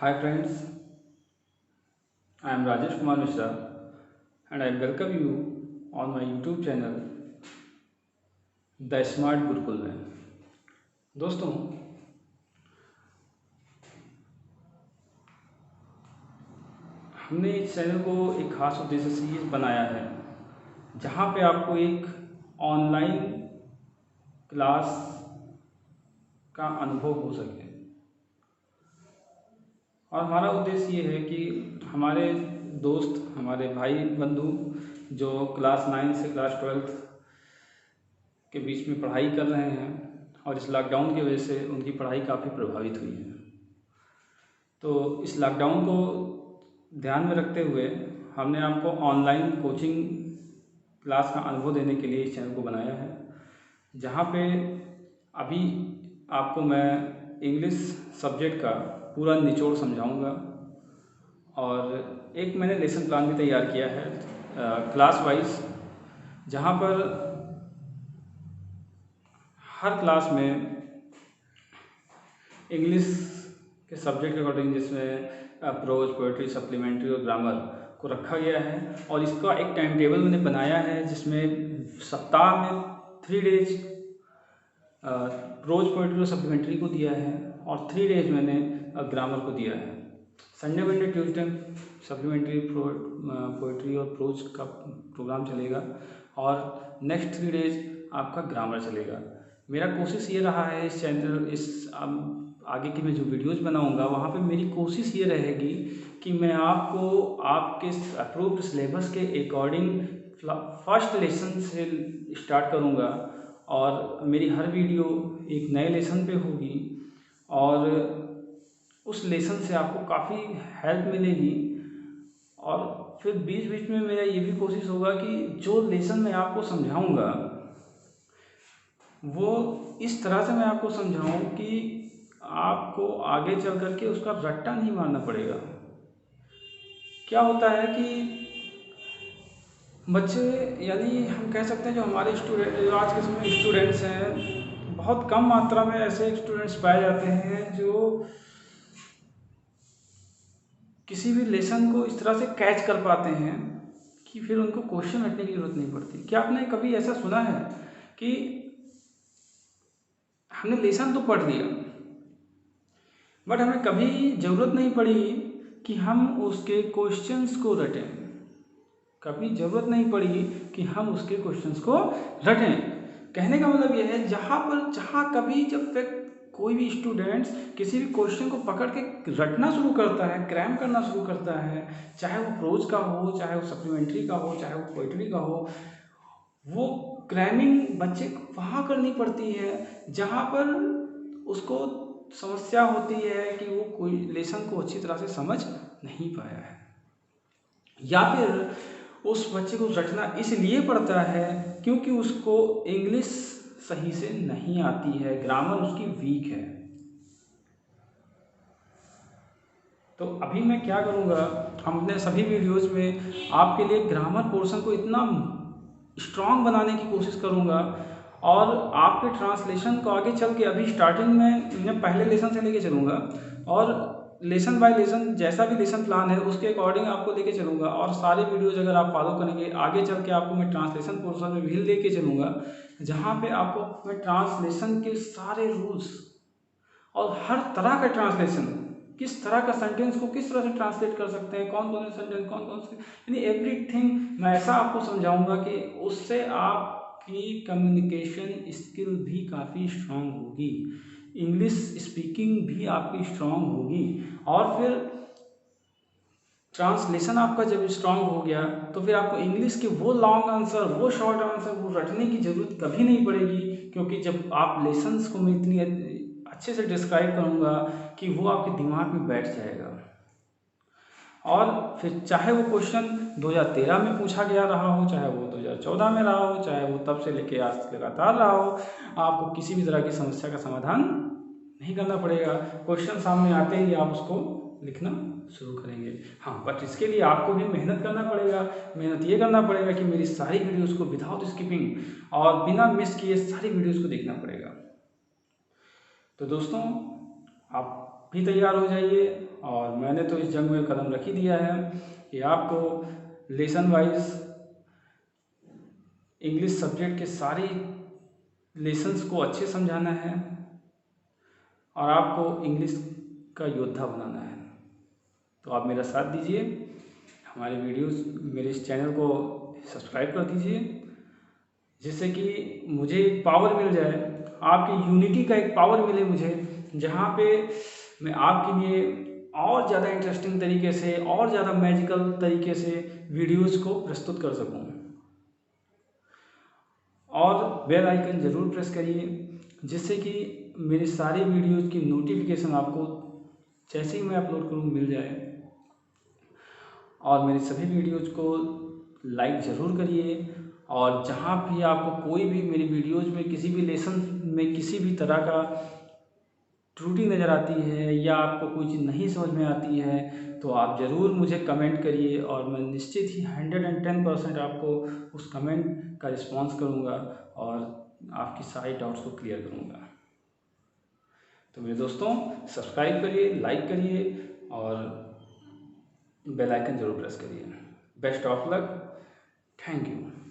Hi friends, I am Rajesh Kumar Mishra and I welcome you on my YouTube channel The Smart Gurukul में। दोस्तों, हमने इस channel को एक खास उद्देश्य से ये बनाया है जहाँ पे आपको एक ऑनलाइन क्लास का अनुभव हो सके। और हमारा उद्देश्य ये है कि हमारे दोस्त, हमारे भाई बंधु जो क्लास 9 से क्लास 12 के बीच में पढ़ाई कर रहे हैं और इस लॉकडाउन की वजह से उनकी पढ़ाई काफ़ी प्रभावित हुई है, तो इस लॉकडाउन को ध्यान में रखते हुए हमने आपको ऑनलाइन कोचिंग क्लास का अनुभव देने के लिए इस चैनल को बनाया है, जहाँ पे अभी आपको मैं इंग्लिश सब्जेक्ट का पूरा निचोड़ समझाऊंगा। और एक मैंने लेसन प्लान भी तैयार किया है क्लास वाइज, जहाँ पर हर क्लास में इंग्लिश के सब्जेक्ट के अकॉर्डिंग, जिसमें प्रोज, पोएट्री, सप्लीमेंट्री और ग्रामर को रखा गया है। और इसका एक टाइम टेबल मैंने बनाया है जिसमें सप्ताह में 3 डेज प्रोज, पोएट्री और सप्लीमेंट्री को दिया है और 3 डेज मैंने ग्रामर को दिया है। Sunday, Monday, Tuesday supplementary, poetry और प्रोज का प्रोग्राम चलेगा और नेक्स्ट 3 डेज आपका ग्रामर चलेगा। मेरा कोशिश ये रहा है इस चैनल, आगे की मैं जो वीडियोज़ बनाऊंगा वहाँ पे मेरी कोशिश ये रहेगी कि मैं आपको आपके अप्रूव्ड सिलेबस के अकॉर्डिंग फर्स्ट लेसन से स्टार्ट करूँगा और मेरी हर वीडियो एक नए लेसन पे होगी और उस लेसन से आपको काफ़ी हेल्प मिलेगी। और फिर बीच बीच में मेरा ये भी कोशिश होगा कि जो लेसन मैं आपको समझाऊंगा वो इस तरह से मैं आपको समझाऊं कि आपको आगे चल करके उसका रट्टा नहीं मारना पड़ेगा। क्या होता है कि बच्चे, यानी हम कह सकते हैं जो हमारे स्टूडेंट, जो आज के समय स्टूडेंट्स हैं, बहुत कम मात्रा में ऐसे स्टूडेंट्स पाए जाते हैं जो किसी भी लेसन को इस तरह से कैच कर पाते हैं कि फिर उनको क्वेश्चन रटने की जरूरत नहीं पड़ती। क्या आपने कभी ऐसा सुना है कि हमने लेसन तो पढ़ लिया बट हमें कभी ज़रूरत नहीं पड़ी कि हम उसके क्वेश्चंस को रटें? कभी ज़रूरत नहीं पड़ी कि हम उसके क्वेश्चंस को रटें। कहने का मतलब यह है, जहाँ कभी जब तक कोई भी स्टूडेंट्स किसी भी क्वेश्चन को पकड़ के रटना शुरू करता है, क्रैम करना शुरू करता है, चाहे वो प्रोज का हो, चाहे वो सप्लीमेंट्री का हो, चाहे वो पोइट्री का हो, वो क्रैमिंग बच्चे को वहाँ करनी पड़ती है जहाँ पर उसको समस्या होती है कि वो कोई लेसन को अच्छी तरह से समझ नहीं पाया है, या फिर उस बच्चे को रटना इसलिए पड़ता है क्योंकि उसको इंग्लिश सही से नहीं आती है, ग्रामर उसकी वीक है। तो अभी मैं क्या करूँगा, हम अपने सभी वीडियोज़ में आपके लिए ग्रामर पोर्शन को इतना स्ट्रॉन्ग बनाने की कोशिश करूँगा और आपके ट्रांसलेशन को आगे चल के, अभी स्टार्टिंग में मैं पहले लेसन से लेके चलूँगा और लेसन बाय लेसन जैसा भी लेसन प्लान है उसके अकॉर्डिंग आपको लेके चलूँगा। और सारे वीडियोज़ अगर आप फॉलो करेंगे, आगे चल के आपको मैं ट्रांसलेशन पोर्शन में भी लेके चलूँगा, जहाँ पे आपको मैं ट्रांसलेशन के सारे रूल्स और हर तरह का ट्रांसलेशन, किस तरह का सेंटेंस को किस तरह से ट्रांसलेट कर सकते हैं, कौन कौन से सेंटेंस, कौन कौन से, यानी एवरीथिंग मैं ऐसा आपको समझाऊंगा कि उससे आपकी कम्युनिकेशन स्किल भी काफ़ी स्ट्रांग होगी, इंग्लिश स्पीकिंग भी आपकी स्ट्रांग होगी। और फिर ट्रांसलेशन आपका जब स्ट्रांग हो गया तो फिर आपको इंग्लिश के वो लॉन्ग आंसर, वो शॉर्ट आंसर, वो रटने की ज़रूरत कभी नहीं पड़ेगी, क्योंकि जब आप लेसन्स को मैं इतनी अच्छे से डिस्क्राइब करूँगा कि वो आपके दिमाग में बैठ जाएगा। और फिर चाहे वो क्वेश्चन 2013 में पूछा गया रहा हो, चाहे वो 2014 में रहा हो, चाहे वो तब से लेके आज तक लगातार रहा हो, आपको किसी भी तरह की समस्या का समाधान नहीं करना पड़ेगा। क्वेश्चन सामने आते ही आप उसको लिखना शुरू करेंगे। हाँ, बट इसके लिए आपको भी मेहनत करना पड़ेगा। मेहनत ये करना पड़ेगा कि मेरी सारी वीडियोज़ को विदाउट स्किपिंग और बिना मिस किए सारी वीडियोज़ को देखना पड़ेगा। तो दोस्तों, आप भी तैयार हो जाइए। और मैंने तो इस जंग में कदम रख ही दिया है कि आपको लेसन वाइज इंग्लिश सब्जेक्ट के सारी लेसन्स को अच्छे समझाना है और आपको इंग्लिश का योद्धा बनाना है। तो आप मेरा साथ दीजिए, हमारे वीडियोस, मेरे इस चैनल को सब्सक्राइब कर दीजिए, जिससे कि मुझे एक पावर मिल जाए, आपकी यूनिटी का एक पावर मिले मुझे, जहाँ पे मैं आपके लिए और ज़्यादा इंटरेस्टिंग तरीके से और ज़्यादा मैजिकल तरीके से वीडियोस को प्रस्तुत कर सकूँ। और बेल आइकन ज़रूर प्रेस करिए, जिससे कि मेरी सारी वीडियोस की नोटिफिकेशन आपको जैसे ही मैं अपलोड करूँ मिल जाए। और मेरी सभी वीडियोस को लाइक ज़रूर करिए। और जहाँ भी आपको कोई भी मेरी वीडियोस में किसी भी लेसन में किसी भी तरह का त्रुटि नज़र आती है या आपको कोई चीज़ नहीं समझ में आती है, तो आप ज़रूर मुझे कमेंट करिए और मैं निश्चित ही 110% आपको उस कमेंट का रिस्पॉन्स करूँगा और आपकी सारी डाउट्स को क्लियर करूँगा। तो मेरे दोस्तों, सब्सक्राइब करिए, लाइक करिए और बेल आइकन ज़रूर प्रेस करिए। Best of luck. Thank you.